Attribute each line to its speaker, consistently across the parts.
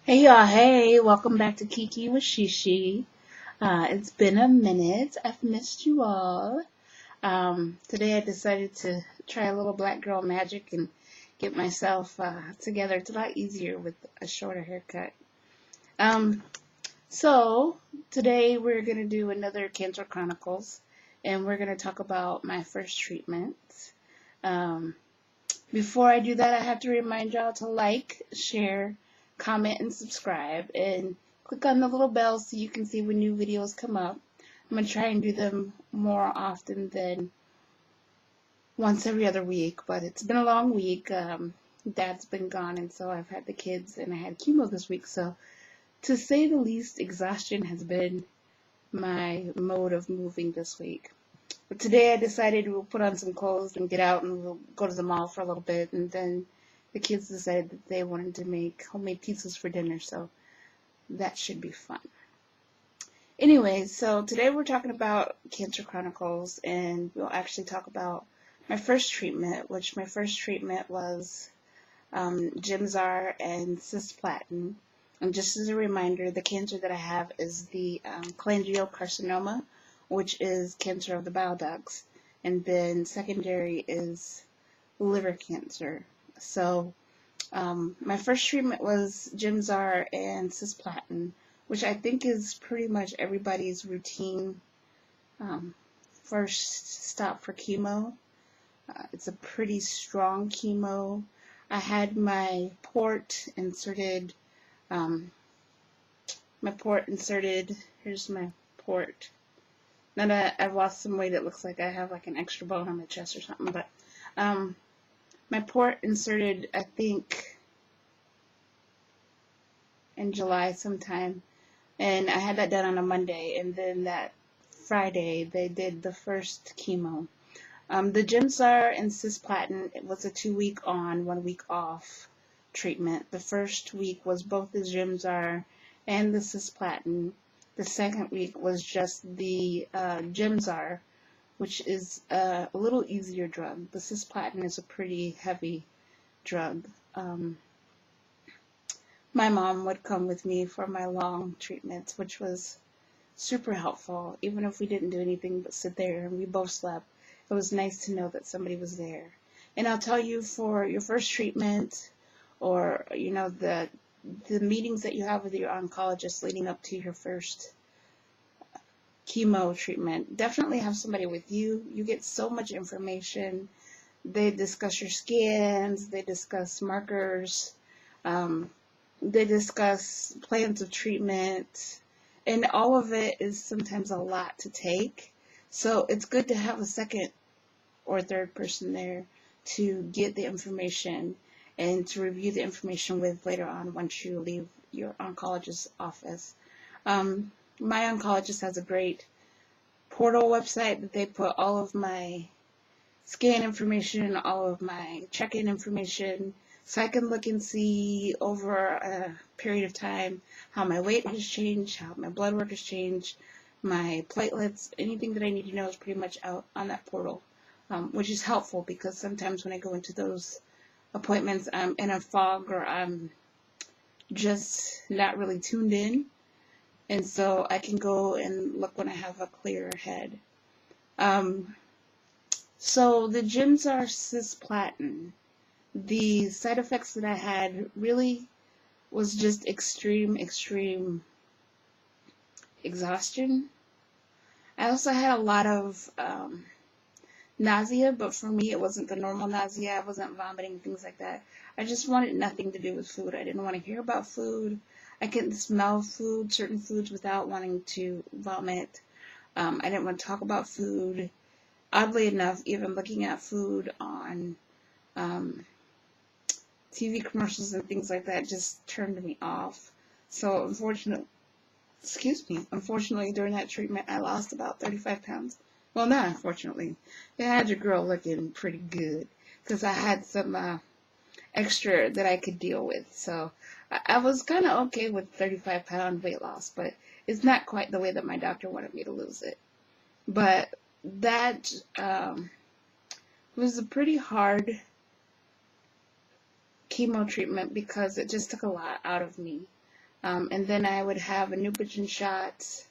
Speaker 1: Hey y'all, hey, welcome back to Kiki with Shishi. It's been a minute. I've missed you all. Today I decided to try a little black girl magic and get myself together. It's a lot easier with a shorter haircut. Um, so today we're going to do another Cancer Chronicles and we're going to talk about my first treatment. Um, Before I do that, I have to remind y'all to like, share, comment, and subscribe. And click on the little bell so you can see when new videos come up. I'm going to try and do them more often than once every other week. But it's been a long week. Dad's been gone, and so I've had the kids, and I had chemo this week. So to say the least, exhaustion has been my mode of moving this week. But today I decided we'll put on some clothes and get out and we'll go to the mall for a little bit. And then the kids decided that they wanted to make homemade pizzas for dinner, so that should be fun. Anyway, so today we're talking about Cancer Chronicles, and we'll actually talk about my first treatment, which my first treatment was Gemzar and Cisplatin. And just as a reminder, the cancer that I have is the cholangiocarcinoma, which is cancer of the bile ducts, and then secondary is liver cancer. So my first treatment was Gemzar and Cisplatin, which I think is pretty much everybody's routine first stop for chemo. It's a pretty strong chemo. I had my port inserted. Here's my port. Now that I've lost some weight, it looks like I have like an extra bone on my chest or something. But my port inserted, I think, in July sometime. And I had that done on a Monday. And then that Friday, they did the first chemo. The Gemzar and Cisplatin, it was a 2-week on, 1-week off treatment. The first week was both the Gemzar and the Cisplatin. The second week was just the Gemzar, which is a little easier drug. The Cisplatin is a pretty heavy drug. My mom would come with me for my long treatments, which was super helpful. Even if we didn't do anything but sit there and we both slept, it was nice to know that somebody was there. And I'll tell you, for your first treatment, or the meetings that you have with your oncologist leading up to your first chemo treatment, definitely have somebody with you. You get so much information. They discuss your scans, they discuss markers, they discuss plans of treatment, and all of it is sometimes a lot to take. So it's good to have a second or third person there to get the information and to review the information with later on once you leave your oncologist's office. My oncologist has a great portal website that they put all of my scan information, all of my check-in information, so I can look and see over a period of time how my weight has changed, how my blood work has changed, my platelets, anything that I need to know is pretty much out on that portal, which is helpful because sometimes when I go into those appointments, I'm in a fog or I'm just not really tuned in. And so I can go and look when I have a clearer head. So the Gemzar Cisplatin, the side effects that I had really was just extreme exhaustion. I also had a lot of nausea, but for me it wasn't the normal nausea. I wasn't vomiting, things like that. I just wanted nothing to do with food. I didn't want to hear about food. I couldn't smell food, certain foods, without wanting to vomit. I didn't want to talk about food. Oddly enough, even looking at food on TV commercials and things like that just turned me off. So unfortunately, during that treatment, I lost about 35 pounds. Well, not unfortunately. They had your girl looking pretty good because I had some extra that I could deal with. So I was kind of okay with 35-pound weight loss, but it's not quite the way that my doctor wanted me to lose it. But that was a pretty hard chemo treatment because it just took a lot out of me. And then I would have a Neupogen shot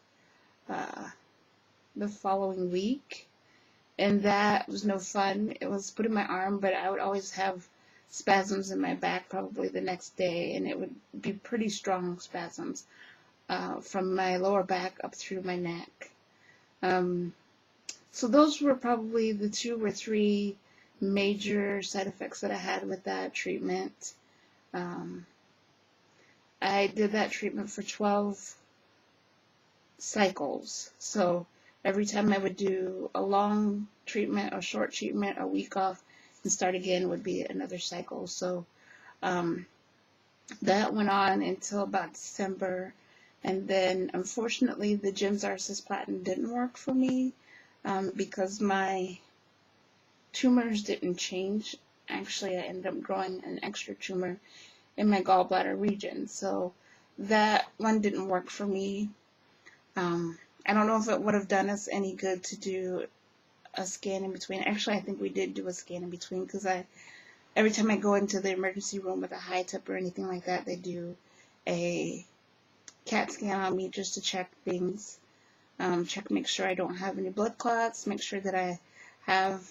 Speaker 1: the following week. And that was no fun. It was put in my arm, but I would always have spasms in my back probably the next day, and it would be pretty strong spasms from my lower back up through my neck. So those were probably the 2 or 3 major side effects that I had with that treatment. I did that treatment for 12 cycles. So every time I would do a long treatment, a short treatment, a week off, and start again would be another cycle. So that went on until about December. And then, unfortunately, the Gemzar Cisplatin didn't work for me because my tumors didn't change. Actually, I ended up growing an extra tumor in my gallbladder region. So that one didn't work for me. I don't know if it would have done us any good to do a scan in between. Actually, I think we did do a scan in between because every time I go into the emergency room with a high tip or anything like that, they do a CAT scan on me just to check things, make sure I don't have any blood clots, make sure that I have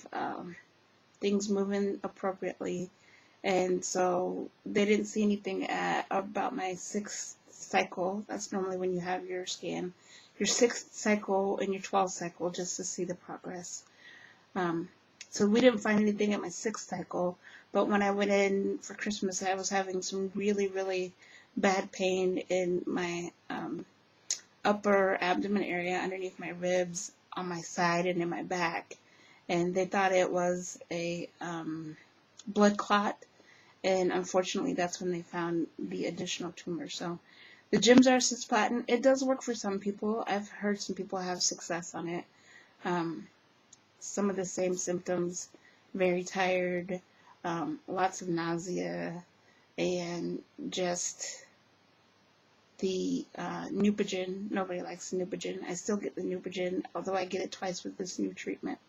Speaker 1: things moving appropriately. And so they didn't see anything at about my 6th cycle. That's normally when you have your scan. Your 6th cycle and your 12th cycle, just to see the progress. So we didn't find anything at my 6th cycle, but when I went in for Christmas, I was having some really, really bad pain in my upper abdomen area, underneath my ribs, on my side, and in my back. And they thought it was a blood clot, and unfortunately, that's when they found the additional tumor. So the Gemzar Cisplatin, it does work for some people. I've heard some people have success on it. Some of the same symptoms, very tired, lots of nausea, and just the Neupogen. Nobody likes Neupogen. I still get the Neupogen, although I get it twice with this new treatment.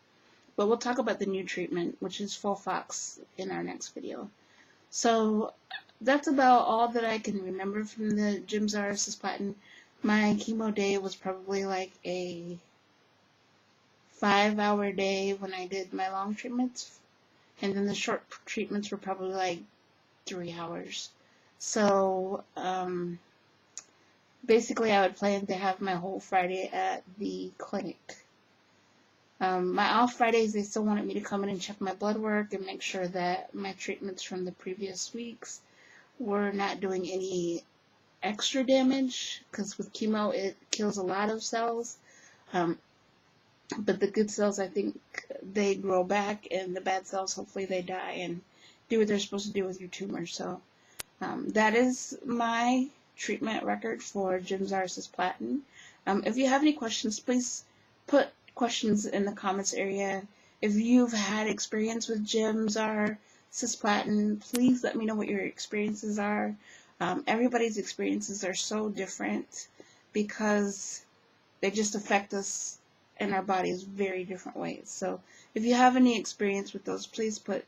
Speaker 1: But we'll talk about the new treatment, which is FOLFOX, in our next video. So that's about all that I can remember from the Gemzar Cisplatin. My chemo day was probably like a 5-hour day when I did my long treatments, and then the short treatments were probably like 3 hours. So basically I would plan to have my whole Friday at the clinic. My off Fridays, they still wanted me to come in and check my blood work and make sure that my treatments from the previous weeks were not doing any extra damage, because with chemo it kills a lot of cells, but the good cells, I think, they grow back, and the bad cells, hopefully they die and do what they're supposed to do with your tumor. So that is my treatment record for Gemzar Cisplatin. If you have any questions, please put questions in the comments area. If you've had experience with Gemzar Cisplatin, please let me know what your experiences are. Everybody's experiences are so different because they just affect us in our bodies very different ways. So if you have any experience with those, please put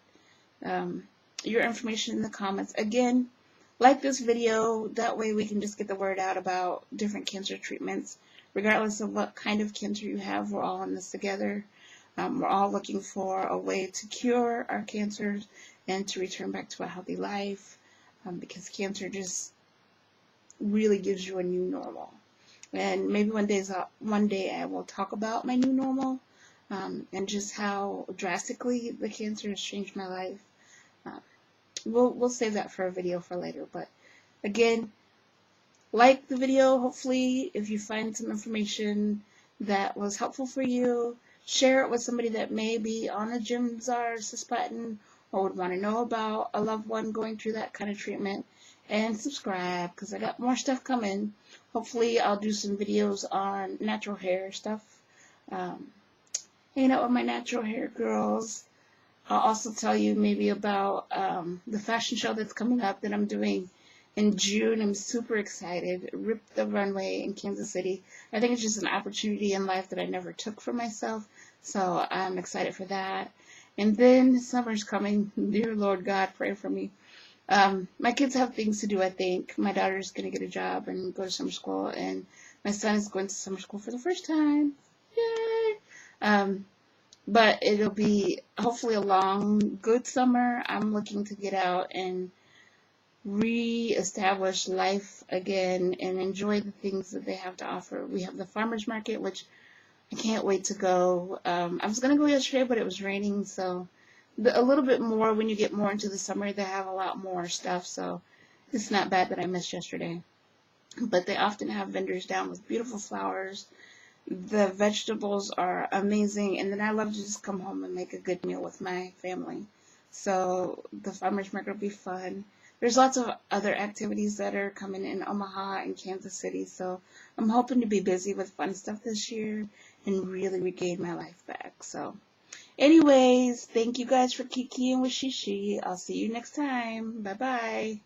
Speaker 1: your information in the comments. Again, like this video, that way we can just get the word out about different cancer treatments. Regardless of what kind of cancer you have, we're all in this together. We're all looking for a way to cure our cancers and to return back to a healthy life, because cancer just really gives you a new normal. And maybe one day I will talk about my new normal, and just how drastically the cancer has changed my life. We'll save that for a video for later. But again, like the video, hopefully, if you find some information that was helpful for you, share it with somebody that may be on a Gemzar Cisplatin or would want to know about a loved one going through that kind of treatment. And subscribe, because I got more stuff coming. Hopefully, I'll do some videos on natural hair stuff. Hanging out with my natural hair girls. I'll also tell you maybe about the fashion show that's coming up that I'm doing in June. I'm super excited. Rip the Runway in Kansas City. I think it's just an opportunity in life that I never took for myself. So I'm excited for that. And then summer's coming. Dear Lord God, pray for me. My kids have things to do, I think. My daughter's going to get a job and go to summer school, and my son is going to summer school for the first time. Yay! But it'll be hopefully a long, good summer. I'm looking to get out and reestablish life again and enjoy the things that they have to offer. We have the farmers market, which I can't wait to go. I was going to go yesterday, but it was raining, so a little bit more when you get more into the summer, they have a lot more stuff, so it's not bad that I missed yesterday. But they often have vendors down with beautiful flowers. The vegetables are amazing, and then I love to just come home and make a good meal with my family. So the farmers market will be fun. There's lots of other activities that are coming in Omaha and Kansas City, so I'm hoping to be busy with fun stuff this year and really regain my life back. So anyways, thank you guys for kikiing with Shishi. I'll see you next time. Bye-bye.